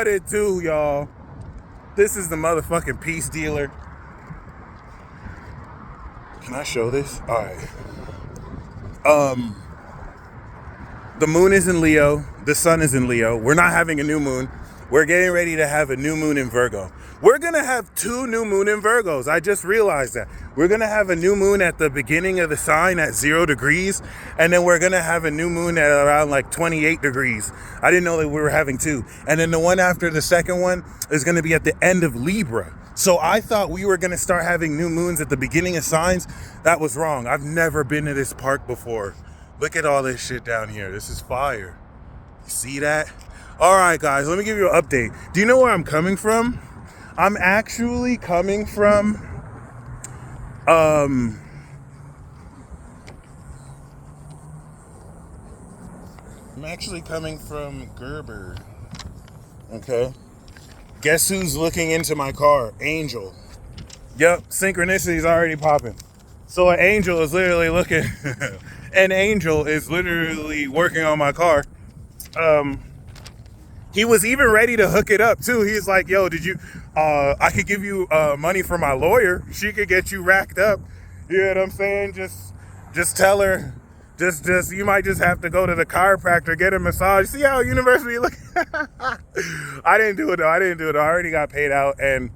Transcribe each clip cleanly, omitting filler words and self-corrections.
What it do, y'all? This is the motherfucking peace dealer. Can I show this? All right. The moon is in Leo. The sun is in Leo. We're not having a new moon. We're getting ready to have a new moon in Virgo. We're going to have 2 new moon in Virgos. I just realized that. We're going to have a new moon at the beginning of the sign at 0 degrees. And then we're going to have a new moon at around like 28 degrees. I didn't know that we were having 2. And then the one after the second one is going to be at the end of Libra. So I thought we were going to start having new moons at the beginning of signs. That was wrong. I've never been to this park before. Look at all this shit down here. This is fire. You see that? All right, guys, let me give you an update. Do you know where I'm coming from? I'm actually coming from, I'm actually coming from Gerber. Okay. Guess who's looking into my car? Angel. Yep, synchronicity's already popping. So an angel is literally looking, an angel is literally working on my car. He was even ready to hook it up too. He's like, yo, did you, I could give you money for my lawyer. She could get you racked up. You know what I'm saying? Just tell her, just, you might just have to go to the chiropractor, get a massage. See how university look? I didn't do it though. I already got paid out and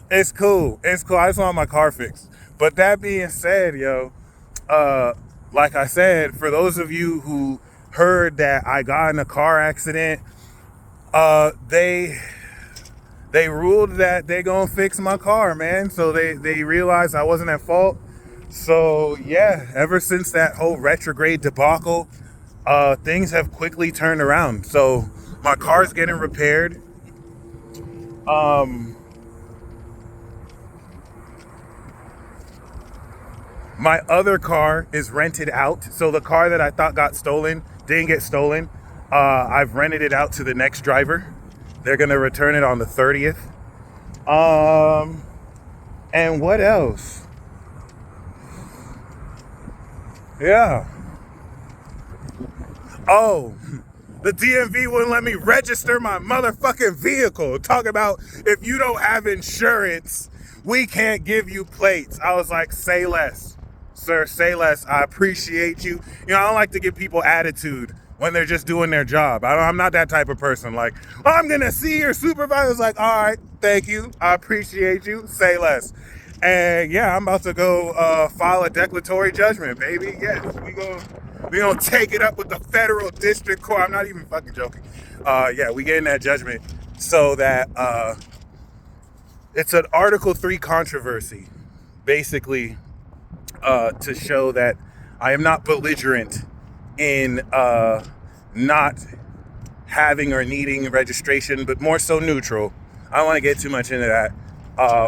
it's cool. I just want my car fixed. But that being said, yo, like I said, for those of you who heard that I got in a car accident, they ruled that they gonna fix my car, man. So they realized I wasn't at fault. So yeah, ever since that whole retrograde debacle, things have quickly turned around. So my car's getting repaired. My other car is rented out. So the car that I thought got stolen didn't get stolen. I've rented it out to the next driver. They're going to return it on the 30th. And what else? Yeah. Oh, the DMV wouldn't let me register my motherfucking vehicle. Talk about if you don't have insurance, we can't give you plates. I was like, say less. Sir, say less. I appreciate you. You know, I don't like to give people attitude when they're just doing their job. I'm not that type of person. Like, oh, I'm going to see your supervisor's like, all right, thank you. I appreciate you. Say less. And yeah, I'm about to go file a declaratory judgment, baby. Yes, we gonna take it up with the federal district court. I'm not even fucking joking. Yeah, we getting that judgment so that it's an Article 3 controversy, basically, to show that I am not belligerent in not having or needing registration, but more so neutral. I don't want to get too much into that.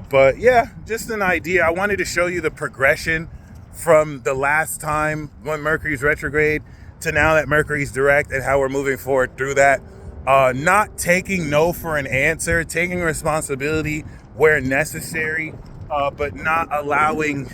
But yeah, just an idea. I wanted to show you the progression from the last time when Mercury's retrograde to now that Mercury's direct and how we're moving forward through that. Not taking no for an answer, taking responsibility where necessary, but not allowing.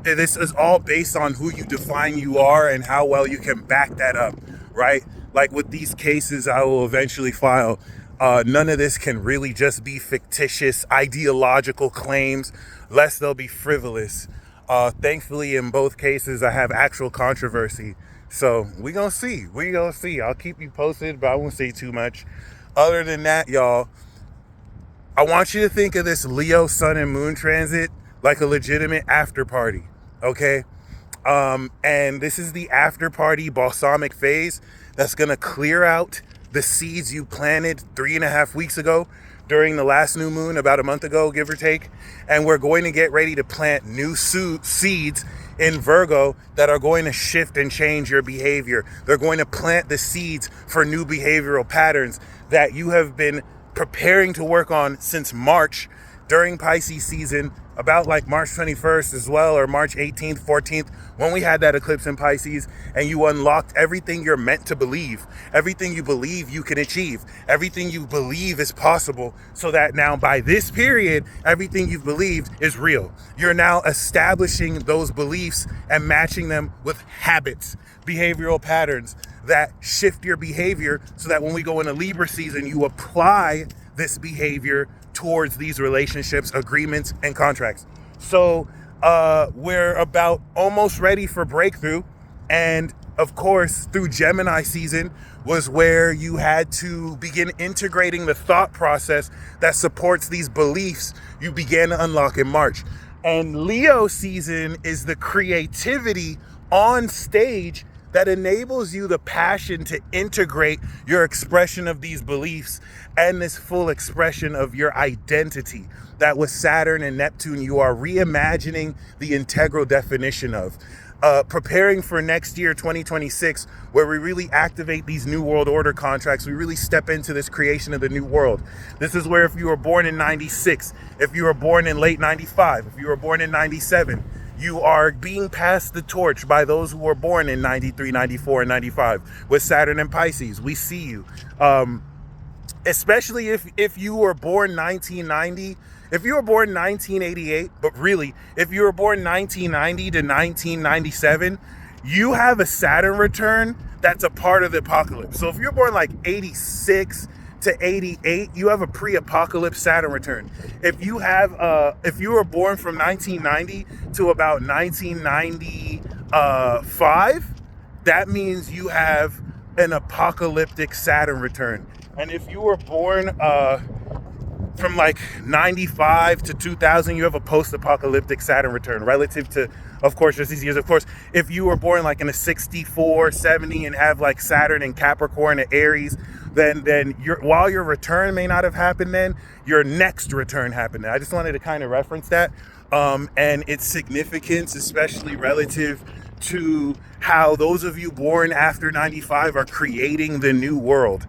This is all based on who you define you are and how well you can back that up, right? Like with these cases I will eventually file, none of this can really just be fictitious ideological claims, lest they'll be frivolous. Thankfully, in both cases, I have actual controversy. So we gonna see. I'll keep you posted, but I won't say too much. Other than that, y'all, I want you to think of this Leo sun and moon transit like a legitimate after party, okay? And this is the after party balsamic phase that's gonna clear out the seeds you planted 3.5 weeks ago during the last new moon, about a month ago, give or take. And we're going to get ready to plant new seeds in Virgo that are going to shift and change your behavior. They're going to plant the seeds for new behavioral patterns that you have been preparing to work on since March during Pisces season, about like March 21st as well, or March 18th, 14th, when we had that eclipse in Pisces, and you unlocked everything you're meant to believe, everything you believe you can achieve, everything you believe is possible, so that now by this period, everything you've believed is real. You're now establishing those beliefs and matching them with habits, behavioral patterns that shift your behavior, so that when we go into Libra season, you apply this behavior towards these relationships, agreements, and contracts. So we're about almost ready for breakthrough. And of course, through Gemini season was where you had to begin integrating the thought process that supports these beliefs you began to unlock in March. And Leo season is the creativity on stage that enables you the passion to integrate your expression of these beliefs and this full expression of your identity that with Saturn and Neptune you are reimagining the integral definition of. Preparing for next year, 2026, where we really activate these new world order contracts. We really step into this creation of the new world. This is where if you were born in 96, if you were born in late 95, if you were born in 97, you are being passed the torch by those who were born in 93, 94, and 95. With Saturn and Pisces, we see you. Especially if you were born 1990, if you were born 1988, but really, if you were born 1990 to 1997, you have a Saturn return that's a part of the apocalypse. So if you're born like 86 to 88, you have a pre-apocalypse Saturn return. If you were born from 1990 to about 1995, that means you have an apocalyptic Saturn return. And if you were born from like 95 to 2000, you have a post-apocalyptic Saturn return relative to, of course, just these years. Of course, if you were born like in a 64, 70 and have like Saturn and Capricorn and Aries, then while your return may not have happened then, your next return happened then. I just wanted to kind of reference that and its significance, especially relative to how those of you born after 95 are creating the new world.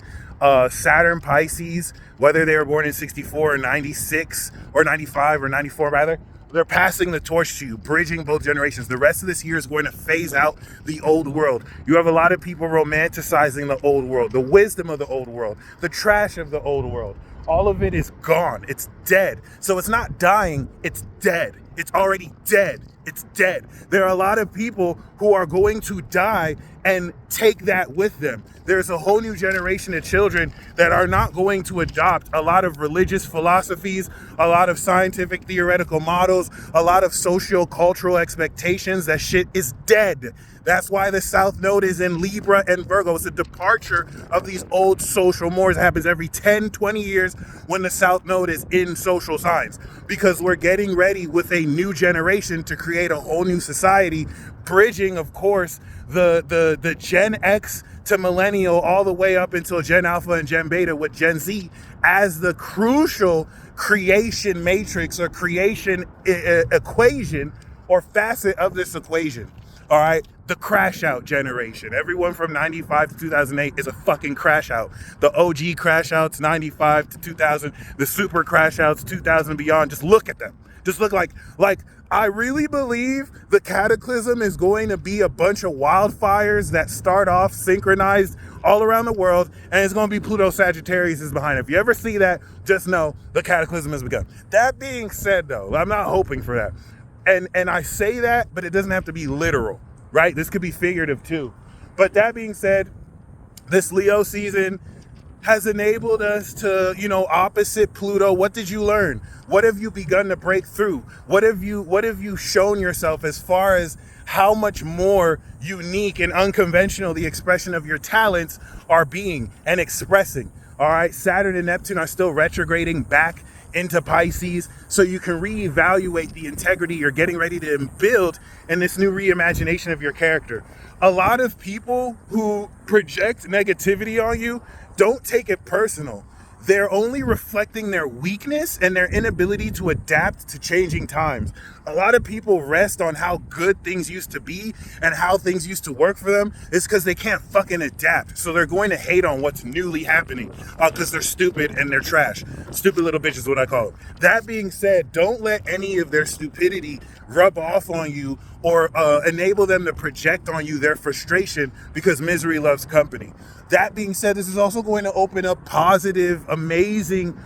Saturn Pisces, whether they were born in 64 or 96 or 95 or 94 rather, they're passing the torch to you, bridging both generations. The rest of this year is going to phase out the old world. You have a lot of people romanticizing the old world, the wisdom of the old world, the trash of the old world. All of it is gone. It's dead. So it's not dying, it's dead. It's already dead. It's dead. There are a lot of people who are going to die and take that with them. There's a whole new generation of children that are not going to adopt a lot of religious philosophies, a lot of scientific theoretical models, a lot of socio-cultural expectations. That shit is dead. That's why the South Node is in Libra and Virgo. It's a departure of these old social mores. It happens every 10, 20 years when the South Node is in social signs, because we're getting ready with a new generation to create a whole new society, bridging, of course, the Gen X to millennial all the way up until Gen Alpha and Gen Beta, with Gen Z as the crucial creation matrix or creation equation or facet of this equation. All right, the crash out generation. Everyone from 95 to 2008 is a fucking crash out. The OG crash outs, 95 to 2000, the super crash outs, 2000 beyond. Just look at them. Just look like I really believe the cataclysm is going to be a bunch of wildfires that start off synchronized all around the world, and it's going to be Pluto Sagittarius is behind it. If you ever see that, just know the cataclysm has begun. That being said, though, I'm not hoping for that. And I say that, but it doesn't have to be literal, right? This could be figurative too. But that being said, this Leo season has enabled us to, opposite Pluto. What did you learn? What have you begun to break through? What have you shown yourself as far as how much more unique and unconventional the expression of your talents are being and expressing? All right, Saturn and Neptune are still retrograding back into Pisces, so you can reevaluate the integrity you're getting ready to build in this new reimagination of your character. A lot of people who project negativity on you don't take it personal. They're only reflecting their weakness and their inability to adapt to changing times. A lot of people rest on how good things used to be and how things used to work for them. It's because they can't fucking adapt. So they're going to hate on what's newly happening because they're stupid and they're trash. Stupid little bitches is what I call them. That being said, don't let any of their stupidity rub off on you or enable them to project on you their frustration, because misery loves company. That being said, this is also going to open up positive, amazing,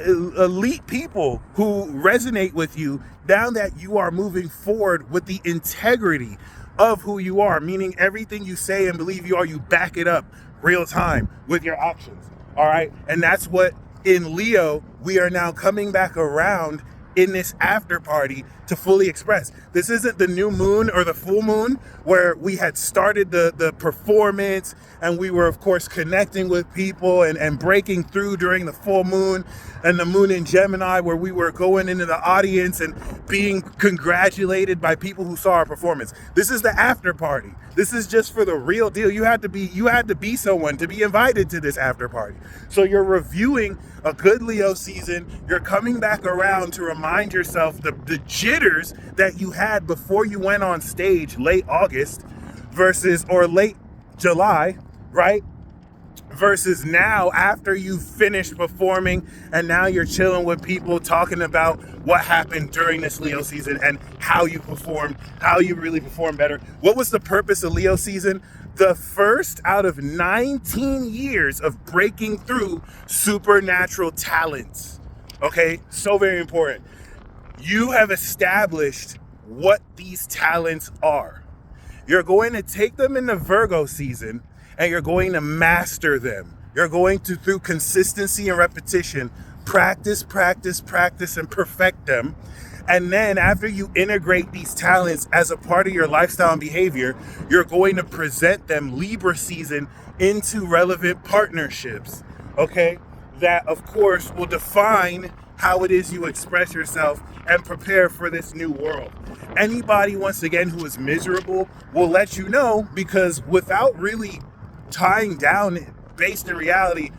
elite people who resonate with you now that you are moving forward with the integrity of who you are, meaning everything you say and believe you are, you back it up real time with your actions. All right. And that's what in Leo, we are now coming back around in this after party to fully express. This isn't the new moon or the full moon where we had started the performance and we were, of course, connecting with people and breaking through during the full moon and the moon in Gemini, where we were going into the audience and being congratulated by people who saw our performance. This is the after party. This is just for the real deal. You had to be someone to be invited to this after party. So you're reviewing a good Leo season. You're coming back around to remind yourself the jitters that you had before you went on stage late August or late July, right? Versus now after you've finished performing and now you're chilling with people talking about what happened during this Leo season and how you performed, how you really performed better. What was the purpose of Leo season? The first out of 19 years of breaking through supernatural talents. Okay, so very important. You have established what these talents are. You're going to take them in the Virgo season and you're going to master them. You're going to, through consistency and repetition, practice, and perfect them. And then after you integrate these talents as a part of your lifestyle and behavior, you're going to present them Libra season into relevant partnerships, okay? That, of course, will define how it is you express yourself and prepare for this new world. Anybody, once again, who is miserable will let you know, because without really tying down, based in reality,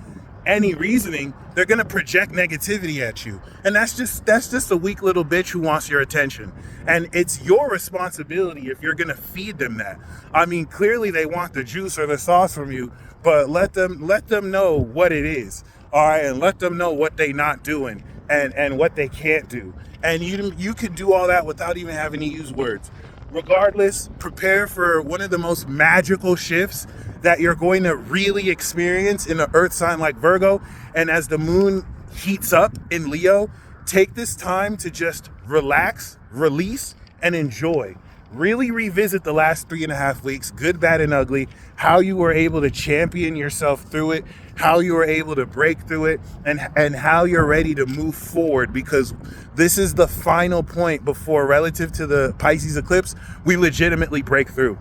any reasoning, they're going to project negativity at you. And that's just a weak little bitch who wants your attention. And it's your responsibility if you're going to feed them that. I mean, clearly they want the juice or the sauce from you, but let them know what it is. All right, and let them know what they not doing and what they can't do. And you can do all that without even having to use words. Regardless, prepare for one of the most magical shifts that you're going to really experience in an earth sign like Virgo. And as the moon heats up in Leo, take this time to just relax, release, and enjoy. Really revisit the last 3.5 weeks, good, bad, and ugly, how you were able to champion yourself through it, how you were able to break through it, and how you're ready to move forward, because this is the final point before, relative to the Pisces eclipse, we legitimately break through.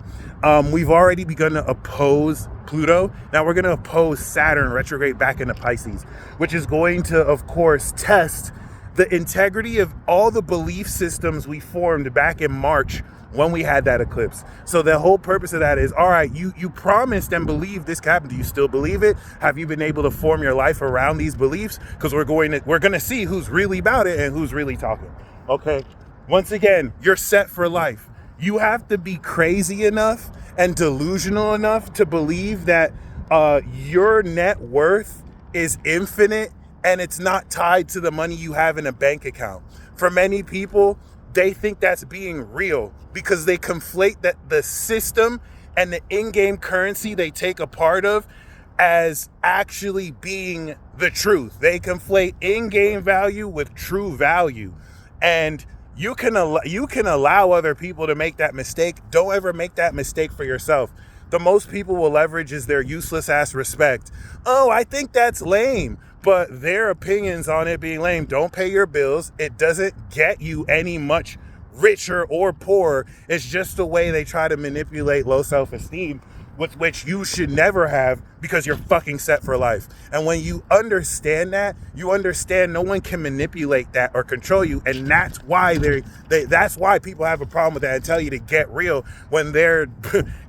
We've already begun to oppose Pluto. Now we're going to oppose Saturn retrograde back into Pisces, which is going to, of course, test the integrity of all the belief systems we formed back in March when we had that eclipse. So the whole purpose of that is, all right, you promised and believed this could happen. Do you still believe it? Have you been able to form your life around these beliefs? Because we're going to see who's really about it and who's really talking. Okay. Once again, you're set for life. You have to be crazy enough and delusional enough to believe that your net worth is infinite and it's not tied to the money you have in a bank account. For many people, they think that's being real because they conflate that the system and the in-game currency they take a part of as actually being the truth. They conflate in-game value with true value. And you can allow other people to make that mistake. Don't ever make that mistake for yourself. The most people will leverage is their useless ass respect. Oh, I think that's lame. But their opinions on it being lame don't pay your bills. It doesn't get you any much richer or poorer. It's just the way they try to manipulate low self-esteem, with which you should never have, because you're fucking set for life. And when you understand that, you understand no one can manipulate that or control you. And that's why that's why people have a problem with that and tell you to get real when they're,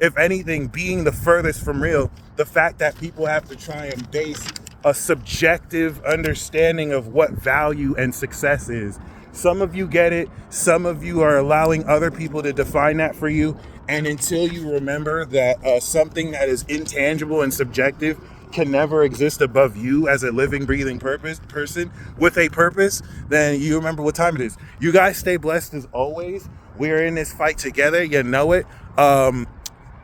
if anything, being the furthest from real. The fact that people have to try and base a subjective understanding of what value and success is. Some of you get it. Some of you are allowing other people to define that for you. And until you remember that something that is intangible and subjective can never exist above you as a living, breathing person with a purpose, then you remember what time it is. You guys stay blessed as always. We're in this fight together. You know it.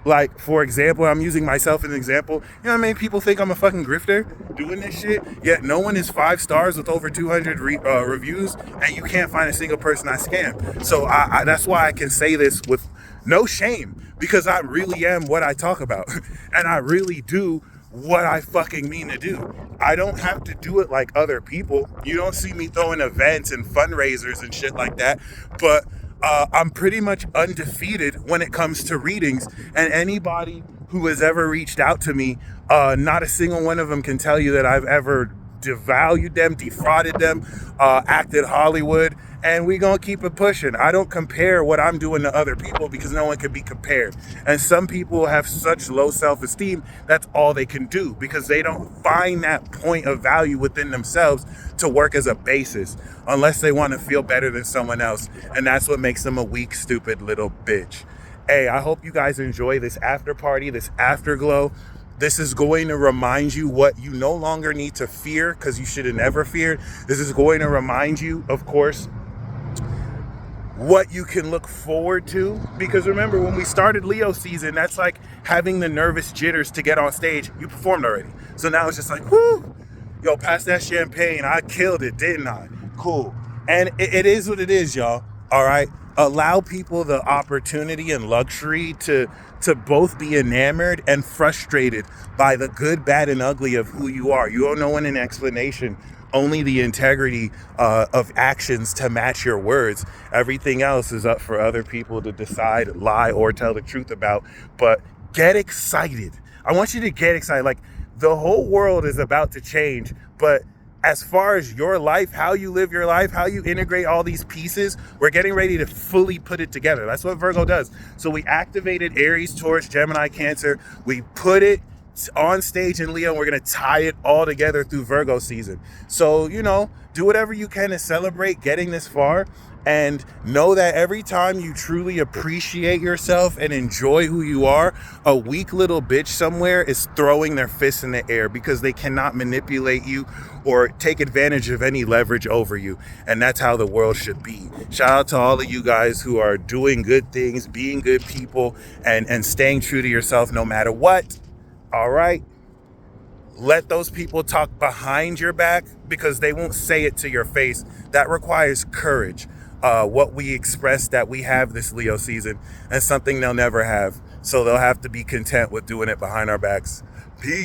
Like, for example, I'm using myself as an example. You know how many people think I'm a fucking grifter doing this shit? Yet no one is 5 stars with over 200 reviews, and you can't find a single person I scam. So that's why I can say this with no shame, because I really am what I talk about. And I really do what I fucking mean to do. I don't have to do it like other people. You don't see me throwing events and fundraisers and shit like that, but I'm pretty much undefeated when it comes to readings. And anybody who has ever reached out to me, not a single one of them can tell you that I've ever devalued them, defrauded them, acted Hollywood, and we gonna keep it pushing. I don't compare what I'm doing to other people because no one can be compared. And some people have such low self-esteem, that's all they can do because they don't find that point of value within themselves to work as a basis unless they want to feel better than someone else. And that's what makes them a weak, stupid little bitch. Hey, I hope you guys enjoy this after party, this afterglow. This is going to remind you what you no longer need to fear because you should have never feared. This is going to remind you, of course, what you can look forward to. Because remember, when we started Leo season, that's like having the nervous jitters to get on stage. You performed already. So now it's just like, whoo, yo, pass that champagne. I killed it, didn't I? Cool. And it is what it is, y'all. All right. Allow people the opportunity and luxury to both be enamored and frustrated by the good, bad, and ugly of who you are. You don't know an explanation, only the integrity of actions to match your words. Everything else is up for other people to decide, lie, or tell the truth about. But get excited. I want you to get excited. Like, the whole world is about to change, but as far as your life, how you live your life, how you integrate all these pieces, we're getting ready to fully put it together. That's what Virgo does. So we activated Aries, Taurus, Gemini, Cancer. We put it on stage in Leo, and we're going to tie it all together through Virgo season. So, do whatever you can to celebrate getting this far. And know that every time you truly appreciate yourself and enjoy who you are, a weak little bitch somewhere is throwing their fists in the air because they cannot manipulate you or take advantage of any leverage over you. And that's how the world should be. Shout out to all of you guys who are doing good things, being good people, and staying true to yourself no matter what. All right. Let those people talk behind your back because they won't say it to your face. That requires courage. What we express that we have this Leo season and something they'll never have. So they'll have to be content with doing it behind our backs. Peace.